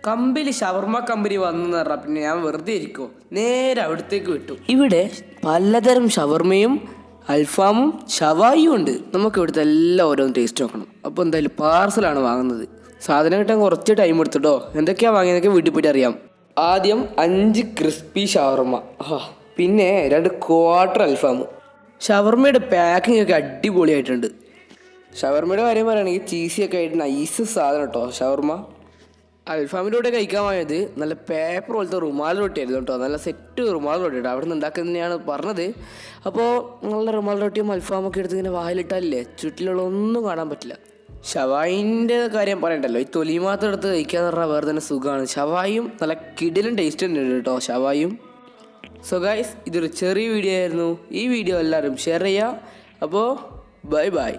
കമ്പിലി ഷവർമ്മ company വന്നെന്ന് പറഞ്ഞാൽ പിന്നെ ഞാൻ വെറുതെ ഇരിക്കുമോ, നേരെ അവിടത്തേക്ക് വിട്ടു. ഇവിടെ പലതരം ഷവർമ്മയും അൽഫാമും ഷവായിയും ഉണ്ട്. നമുക്ക് ഇവിടുത്തെ എല്ലാം ഓരോന്ന് ടേസ്റ്റ് നോക്കണം. അപ്പോൾ എന്തായാലും പാർസലാണ് വാങ്ങുന്നത്. സാധനം കിട്ടാൻ കുറച്ച് ടൈം എടുത്തിട്ടോ. എന്തൊക്കെയാണ് വാങ്ങിയതൊക്കെ വീട്ടിൽ പോയിട്ട് അറിയാം. ആദ്യം 5 ക്രിസ്പി ഷവർമ്മ, പിന്നെ 2 ക്വാർട്ടർ അൽഫാം. ഷവർമ്മയുടെ പാക്കിംഗ് ഒക്കെ അടിപൊളിയായിട്ടുണ്ട്. ഷവർമ്മയുടെ കാര്യം പറയുകയാണെങ്കിൽ ചീസിയൊക്കെ ആയിട്ട് നൈസ് സാധനം കേട്ടോ ഷവർമ്മ. അൽഫാമിൻ്റെ കൂടെ കഴിക്കാൻ പോയത് നല്ല പേപ്പർ പോലത്തെ റുമാൽ റൊട്ടിയായിരുന്നു കേട്ടോ. നല്ല സെറ്റ് റുമാൽ റൊട്ടി കേട്ടോ. അവിടെ നിന്ന് ഉണ്ടാക്കുന്നതന്നെയാണ് പറഞ്ഞത്. അപ്പോൾ നിങ്ങളുടെ റുമാൽ റൊട്ടിയും അൽഫാമൊക്കെ എടുത്ത് ഇങ്ങനെ വായിലിട്ടാലില്ലേ ചുറ്റിലുള്ള ഒന്നും കാണാൻ പറ്റില്ല. ഷവായിൻ്റെ കാര്യം പറയണ്ടല്ലോ, ഈ തൊലി മാത്രം എടുത്ത് കഴിക്കാന്ന് പറഞ്ഞാൽ വേറെ തന്നെ സുഖമാണ്. ഷവായും നല്ല കിടിലും ടേസ്റ്റ് ഉണ്ട് കേട്ടോ ഷവായും. സോ ഗൈസ്, ഇതൊരു ചെറിയ വീഡിയോ ആയിരുന്നു. ഈ വീഡിയോ എല്ലാവരും ഷെയർ ചെയ്യുക. അപ്പോൾ ബൈ ബൈ.